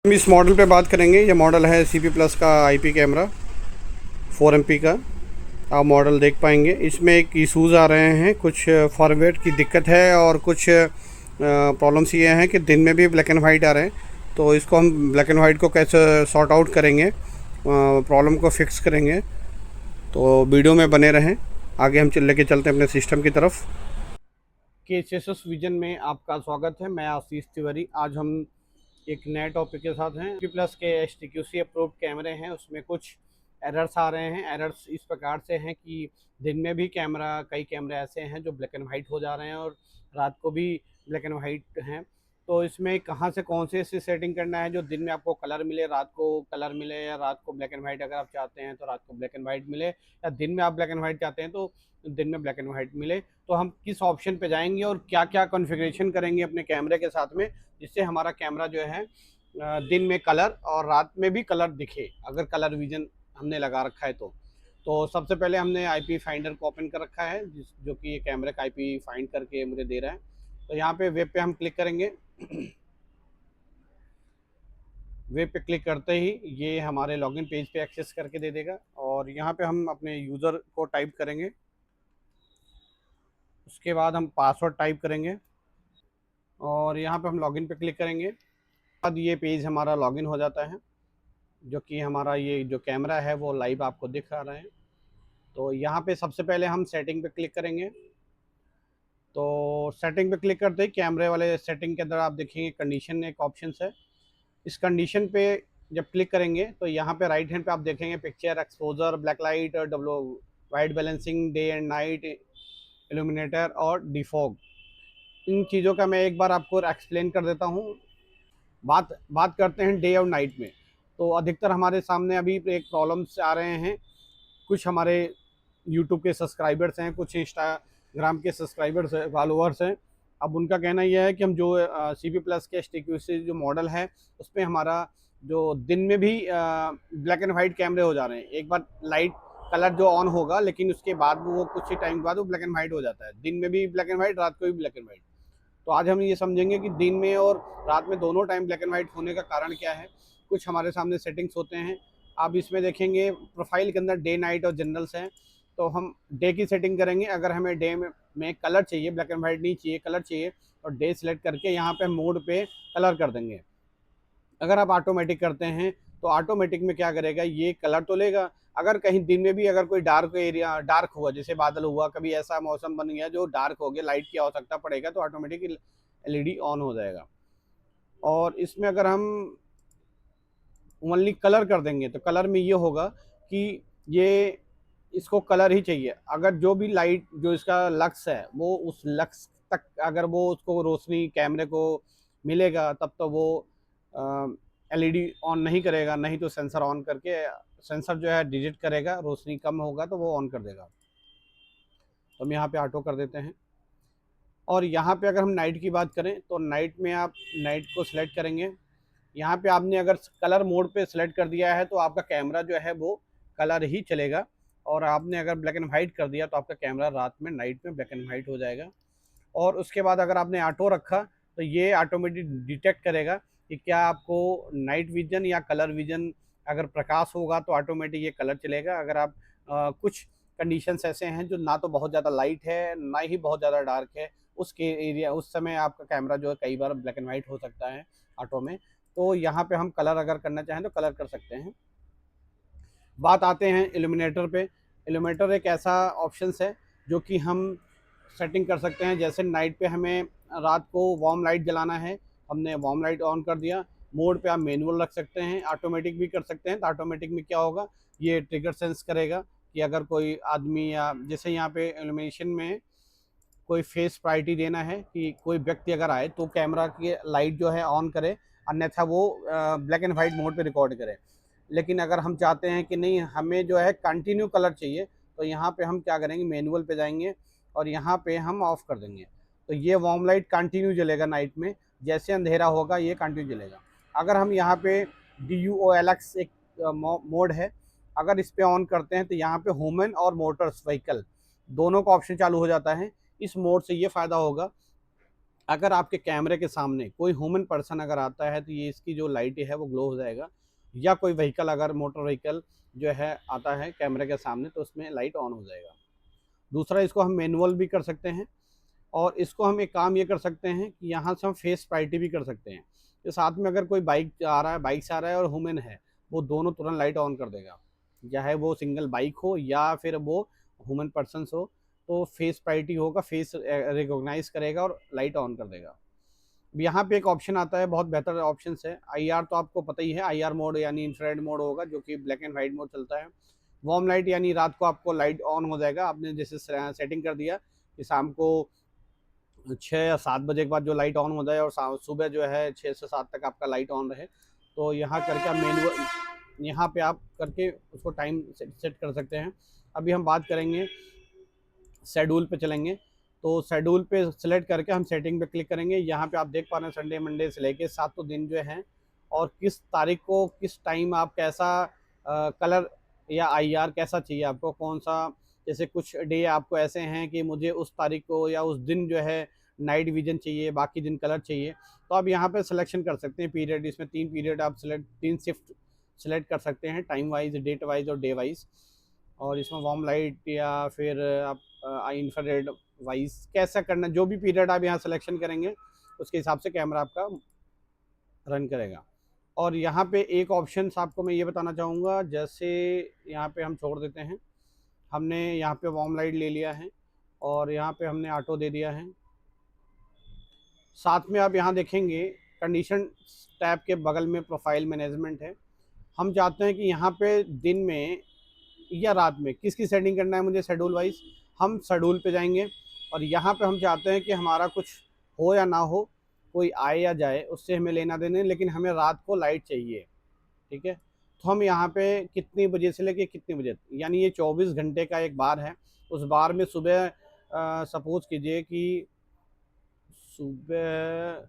हम इस मॉडल पे बात करेंगे। ये मॉडल है CP प्लस का IP कैमरा 4MP का। आप मॉडल देख पाएंगे, इसमें एक इशूज़ आ रहे हैं, कुछ फॉर्मेट की दिक्कत है और कुछ प्रॉब्लम्स ये हैं कि दिन में भी ब्लैक एंड वाइट आ रहे हैं। तो इसको हम ब्लैक एंड वाइट को कैसे सॉर्ट आउट करेंगे, प्रॉब्लम को फिक्स करेंगे। तो वीडियो में बने रहें, आगे हम लेके चलते हैं अपने सिस्टम की तरफ। KSS विजन में आपका स्वागत है। मैं आशीष तिवारी। आज हम एक नए टॉपिक के साथ हैं। CP प्लस के STQC अप्रूव्ड कैमरे हैं, उसमें कुछ एरर्स आ रहे हैं। एरर्स इस प्रकार से हैं कि दिन में भी कई कैमरे ऐसे हैं जो ब्लैक एंड वाइट हो जा रहे हैं और रात को भी ब्लैक एंड वाइट हैं। तो इसमें कहाँ से कौन से सेटिंग करना है जो दिन में आपको कलर मिले, रात को कलर मिले, या रात को ब्लैक एंड वाइट अगर आप चाहते हैं तो रात को ब्लैक एंड वाइट मिले, या दिन में आप ब्लैक एंड वाइट चाहते हैं तो दिन में ब्लैक एंड वाइट मिले। तो हम किस ऑप्शन पे जाएंगे और क्या क्या कॉन्फ़िगरेशन करेंगे अपने कैमरे के साथ में, जिससे हमारा कैमरा जो है दिन में कलर और रात में भी कलर दिखे, अगर कलर विजन हमने लगा रखा है तो सबसे पहले हमने IP फाइंडर को ओपन कर रखा है, जो कि ये कैमरे का IP फाइंड करके मुझे दे रहा है। तो यहाँ पे वेब पे हम क्लिक करेंगे। वेब पे क्लिक करते ही ये हमारे लॉगिन पेज पे एक्सेस करके दे देगा, और यहाँ पे हम अपने यूज़र को टाइप करेंगे। उसके बाद हम पासवर्ड टाइप करेंगे और यहाँ पे हम लॉगिन पे क्लिक करेंगे। बाद ये पेज हमारा लॉगिन हो जाता है, जो कि हमारा ये जो कैमरा है वो लाइव आपको दिख रहा है। तो यहाँ पे सबसे पहले हम सेटिंग पे क्लिक करेंगे। तो सेटिंग पे क्लिक करते ही कैमरे वाले सेटिंग के अंदर आप देखेंगे कंडीशन एक ऑप्शन है। इस कंडीशन पे जब क्लिक करेंगे तो यहाँ पे राइट हैंड पे आप देखेंगे पिक्चर एक्सपोजर, ब्लैक लाइट, डब्लो white balancing, day and night, illuminator और डिफॉग। इन चीज़ों का मैं एक बार आपको एक्सप्लेन कर देता हूँ। बात बात करते हैं डे और नाइट में। तो अधिकतर हमारे सामने अभी एक प्रॉब्लम्स आ रहे हैं। कुछ हमारे यूट्यूब के सब्सक्राइबर्स हैं, कुछ इंस्टाग्राम के सब्सक्राइबर्स हैं, फॉलोअर्स हैं। अब उनका कहना यह है कि हम जो CP प्लस के STQC जो मॉडल है उसमें हमारा जो दिन में भी ब्लैक एंड वाइट कैमरे हो जा रहे हैं। एक बार लाइट कलर जो ऑन होगा, लेकिन उसके बाद वो कुछ ही टाइम बाद वो ब्लैक एंड वाइट हो जाता है। दिन में भी ब्लैक एंड वाइट, रात को भी ब्लैक एंड वाइट। तो आज हम ये समझेंगे कि दिन में और रात में दोनों टाइम ब्लैक एंड वाइट होने का कारण क्या है। कुछ हमारे सामने सेटिंग्स होते हैं। आप इसमें देखेंगे प्रोफाइल के अंदर डे, नाइट और जनरल्स हैं। तो हम डे की सेटिंग करेंगे। अगर हमें डे में कलर चाहिए, ब्लैक एंड वाइट नहीं चाहिए, कलर चाहिए, और डे सेलेक्ट करके यहाँ पे मोड पे कलर कर देंगे। अगर आप ऑटोमेटिक करते हैं तो ऑटोमेटिक में क्या करेगा, ये कलर तो लेगा। अगर कहीं दिन में भी अगर कोई डार्क एरिया, डार्क हुआ, जैसे बादल हुआ, कभी ऐसा मौसम बन गया जो डार्क हो गया, लाइट की आवश्यकता पड़ेगा, तो ऑटोमेटिक LED ऑन हो जाएगा। और इसमें अगर हम ओनली कलर कर देंगे तो कलर में ये होगा कि ये इसको कलर ही चाहिए। अगर जो भी लाइट, जो इसका लक्स है, वो उस लक्स तक अगर वो उसको रोशनी कैमरे को मिलेगा, तब तो वो LED ऑन नहीं करेगा। नहीं तो सेंसर ऑन करके, सेंसर जो है डिटेक्ट करेगा, रोशनी कम होगा तो वो ऑन कर देगा। तो हम यहाँ पे ऑटो कर देते हैं। और यहाँ पे अगर हम नाइट की बात करें तो नाइट में आप नाइट को सिलेक्ट करेंगे। यहाँ पे आपने अगर कलर मोड पे सिलेक्ट कर दिया है तो आपका कैमरा जो है वो कलर ही चलेगा, और आपने अगर ब्लैक एंड वाइट कर दिया तो आपका कैमरा रात में, नाइट में ब्लैक एंड वाइट हो जाएगा। और उसके बाद अगर आपने ऑटो रखा तो ये ऑटोमेटिक डिटेक्ट करेगा कि क्या आपको नाइट विजन या कलर विजन। अगर प्रकाश होगा तो ऑटोमेटिक ये कलर चलेगा। अगर आप कुछ कंडीशंस ऐसे हैं जो ना तो बहुत ज़्यादा लाइट है ना ही बहुत ज़्यादा डार्क है, उसके एरिया, उस समय आपका कैमरा जो है कई बार ब्लैक एंड वाइट हो सकता है ऑटो में। तो यहाँ पे हम कलर अगर करना चाहें तो कलर कर सकते हैं। बात आते हैं इल्यूमिनेटर पे। इल्यूमिनेटर एक ऐसा ऑप्शंस है जो कि हम सेटिंग कर सकते हैं। जैसे नाइट पे हमें रात को वार्म लाइट जलाना है, हमने वार्म लाइट ऑन कर दिया। मोड पे आप मैनुअल रख सकते हैं, ऑटोमेटिक भी कर सकते हैं। तो ऑटोमेटिक में क्या होगा, ये ट्रिगर सेंस करेगा कि अगर कोई आदमी, या जैसे यहाँ पे इल्यूमिनेशन में कोई फेस प्रायोरिटी देना है कि कोई व्यक्ति अगर आए तो कैमरा की लाइट जो है ऑन करे, अन्यथा वो ब्लैक एंड वाइट मोड पे रिकॉर्ड करे। लेकिन अगर हम चाहते हैं कि नहीं, हमें जो है कंटिन्यू कलर चाहिए, तो यहाँ पे हम क्या करेंगे, मैनुअल पे जाएंगे और यहाँ पे हम ऑफ कर देंगे। तो ये वार्म लाइट कंटिन्यू जलेगा नाइट में, जैसे अंधेरा होगा ये कंटिन्यू जलेगा। अगर हम यहाँ पे DUOLX एक मोड है, अगर इस पे ऑन करते हैं तो यहाँ पे ह्यूमन और मोटर्स व्हीकल दोनों का ऑप्शन चालू हो जाता है। इस मोड से ये फ़ायदा होगा, अगर आपके कैमरे के सामने कोई ह्यूमन पर्सन अगर आता है तो ये इसकी जो लाइट है वो ग्लो हो जाएगा, या कोई व्हीकल अगर मोटर व्हीकल जो है आता है कैमरे के सामने तो उसमें लाइट ऑन हो जाएगा। दूसरा, इसको हम मैनुअल भी कर सकते हैं, और इसको हम एक काम ये कर सकते हैं कि यहाँ से हम फेस प्रायोरिटी भी कर सकते हैं। तो साथ में अगर कोई बाइक आ रहा है, बाइक से आ रहा है और ह्यूमन है, वो दोनों तुरंत लाइट ऑन कर देगा, चाहे वो सिंगल बाइक हो या फिर वो ह्यूमन पर्सन हो। तो फेस प्रायोरिटी होगा, फेस रिकॉग्नाइज करेगा और लाइट ऑन कर देगा। अब यहाँ पे एक ऑप्शन आता है, बहुत बेहतर ऑप्शन है आईआर, तो आपको पता ही है आईआर मोड यानी इंफ्रारेड मोड होगा, जो कि ब्लैक एंड वाइट मोड चलता है। वार्म लाइट यानी रात को आपको लाइट ऑन हो जाएगा, आपने जैसे सेटिंग कर दिया कि शाम को 6 या 7 बजे के बाद जो लाइट ऑन हो जाए और सुबह जो है 6 से 7 तक आपका लाइट ऑन रहे। तो यहाँ करके आप मेन्यू यहाँ पे आप करके उसको टाइम सेट कर सकते हैं। अभी हम बात करेंगे, शेड्यूल पे चलेंगे। तो शेड्यूल पे सेलेक्ट करके हम सेटिंग पे क्लिक करेंगे। यहाँ पे आप देख पा रहे हैं संडे मंडे से लेके 7 दिन जो हैं, और किस तारीख को किस टाइम आप कैसा कलर या आईआर कैसा चाहिए आपको, कौन सा। जैसे कुछ डे आपको ऐसे हैं कि मुझे उस तारीख को या उस दिन जो है नाइट विजन चाहिए, बाकी दिन कलर चाहिए, तो आप यहाँ पे सिलेक्शन कर सकते हैं पीरियड। इसमें 3 पीरियड आप तीन शिफ्ट सेलेक्ट कर सकते हैं, टाइम वाइज, डेट वाइज और डे वाइज। और इसमें वार्म लाइट या फिर आप इंफ्रारेड वाइज कैसा करना, जो भी पीरियड आप यहाँ सिलेक्शन करेंगे उसके हिसाब से कैमरा आपका रन करेगा। और यहाँ पे एक ऑप्शन आपको मैं ये बताना चाहूँगा, जैसे यहाँ पे हम छोड़ देते हैं, हमने यहाँ पे वार्म लाइट ले लिया है और यहाँ पे हमने ऑटो दे दिया है। साथ में आप यहाँ देखेंगे कंडीशन टैब के बगल में प्रोफाइल मैनेजमेंट है। हम चाहते हैं कि यहाँ पे दिन में या रात में किसकी सेटिंग करना है मुझे शेड्यूल वाइज, हम शेड्यूल पे जाएंगे और यहाँ पे हम चाहते हैं कि हमारा कुछ हो या ना हो, कोई आए या जाए उससे हमें लेना देना, लेकिन हमें रात को लाइट चाहिए। ठीक है, तो हम यहाँ पे कितनी बजे से लेके कितने बजे, यानी ये 24 घंटे का एक बार है। उस बार में सुबह सपोज कीजिए कि सुबह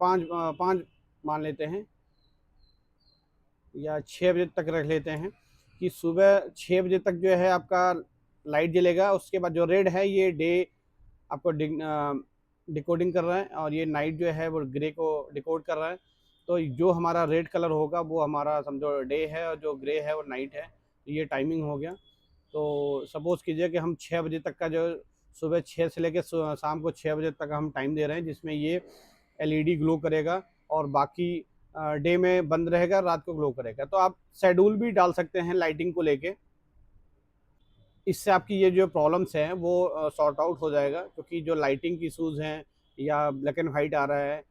5 मान लेते हैं या 6 बजे तक रख लेते हैं कि सुबह 6 बजे तक जो है आपका लाइट जलेगा। उसके बाद जो रेड है ये डे आपको डिकोडिंग कर रहा है, और ये नाइट जो है वो ग्रे को डिकोड कर रहा है। तो जो हमारा रेड कलर होगा वो हमारा समझो डे है, और जो ग्रे है वो नाइट है। ये टाइमिंग हो गया। तो सपोज़ कीजिए कि हम 6 बजे तक का जो सुबह 6 से लेकर शाम को 6 बजे तक हम टाइम दे रहे हैं, जिसमें ये एलईडी ग्लो करेगा और बाकी डे में बंद रहेगा, रात को ग्लो करेगा। तो आप शेड्यूल भी डाल सकते हैं लाइटिंग को लेके, इससे आपकी ये जो प्रॉब्लम्स हैं वो सॉर्ट आउट हो जाएगा। क्योंकि जो लाइटिंग की इशूज़ हैं, या ब्लैक एंड वाइट आ रहा है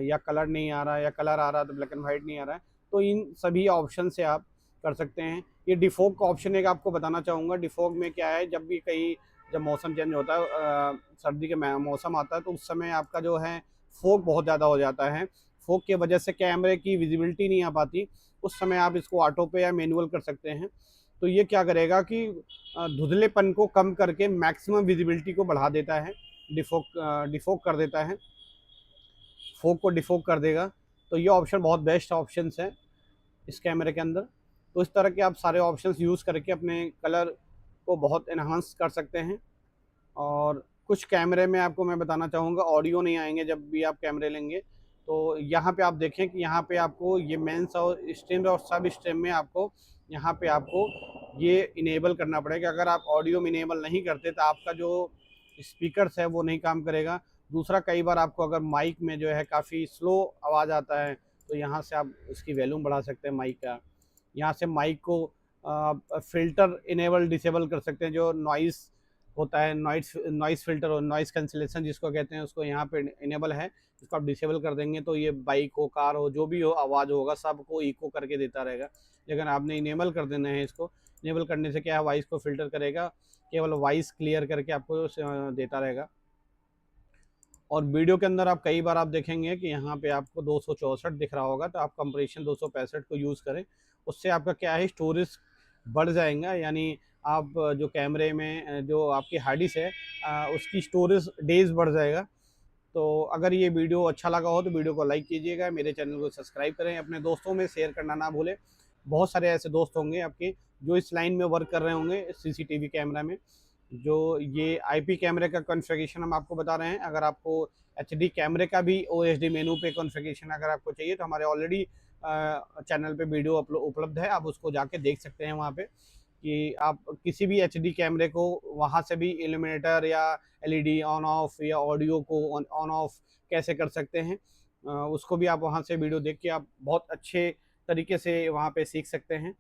या कलर नहीं आ रहा है, या कलर आ रहा है तो ब्लैक एंड वाइट नहीं आ रहा है, तो इन सभी ऑप्शन से आप कर सकते हैं। ये डिफॉग का ऑप्शन एक आपको बताना चाहूँगा। डिफॉग में क्या है, जब भी कहीं जब मौसम चेंज होता है, सर्दी के मौसम आता है, तो उस समय आपका जो है फोग बहुत ज़्यादा हो जाता है। फोग की वजह से कैमरे की विजिबिलिटी नहीं आ पाती। उस समय आप इसको ऑटो पे या मैनुअल कर सकते हैं। तो ये क्या करेगा कि धुंधलेपन को कम करके मैक्सिमम विजिबिलिटी को बढ़ा देता है, डिफोक कर देता है, फोक को डिफोक कर देगा। तो ये ऑप्शन बहुत बेस्ट ऑप्शंस है इस कैमरे के अंदर। तो इस तरह के आप सारे ऑप्शंस यूज़ करके अपने कलर को बहुत इन्हांस कर सकते हैं। और कुछ कैमरे में आपको मैं बताना चाहूँगा ऑडियो नहीं आएंगे जब भी आप कैमरे लेंगे। तो यहाँ पे आप देखें कि यहाँ पे आपको ये मेंस और स्ट्रीम और सब स्ट्रीम में आपको यहाँ पे आपको ये इनेबल करना पड़ेगा। अगर आप ऑडियो में इनेबल नहीं करते तो आपका जो स्पीकर्स है वो नहीं काम करेगा। दूसरा, कई बार आपको अगर माइक में जो है काफ़ी स्लो आवाज़ आता है, तो यहाँ से आप इसकी वॉल्यूम बढ़ा सकते हैं माइक का। यहाँ से माइक को फ़िल्टर इनेबल डिसेबल कर सकते हैं, जो नॉइज़ होता है, नॉइज़ फ़िल्टर और नॉइज़ कैंसिलेशन जिसको कहते हैं, उसको यहाँ पे इनेबल है। इसको आप डिसेबल कर देंगे तो ये बाइक हो, कार हो, जो भी हो आवाज़ होगा सबको इको करके देता रहेगा। लेकिन आपने इनेबल कर देना है इसको। इनेबल करने से क्या है, वॉइस को फ़िल्टर करेगा, केवल वॉइस क्लियर करके आपको देता रहेगा। और वीडियो के अंदर आप कई बार आप देखेंगे कि यहाँ पे आपको 264 दिख रहा होगा, तो आप कंप्रेशन 265 को यूज़ करें। उससे आपका क्या है, स्टोरेज बढ़ जाएगा, यानी आप जो कैमरे में जो आपकी हार्ड डिस्क है उसकी स्टोरेज डेज बढ़ जाएगा। तो अगर ये वीडियो अच्छा लगा हो तो वीडियो को लाइक कीजिएगा, मेरे चैनल को सब्सक्राइब करें, अपने दोस्तों में शेयर करना ना भूलें। बहुत सारे ऐसे दोस्त होंगे आपके जो इस लाइन में वर्क कर रहे होंगे सीसीटीवी कैमरा में, जो ये आईपी कैमरे का कॉन्फ़िगरेशन हम आपको बता रहे हैं। अगर आपको एचडी कैमरे का भी ओएसडी मेनू पे कॉन्फ़िगरेशन अगर आपको चाहिए तो हमारे ऑलरेडी चैनल पे वीडियो उपलब्ध है, आप उसको जाके देख सकते हैं वहाँ पे कि आप किसी भी एचडी कैमरे को वहाँ से भी इल्यूमिनेटर या एलईडी ऑन ऑफ या ऑडियो को ऑन ऑन ऑफ कैसे कर सकते हैं, उसको भी आप वहाँ से वीडियो देख के आप बहुत अच्छे तरीके से वहाँ पे सीख सकते हैं।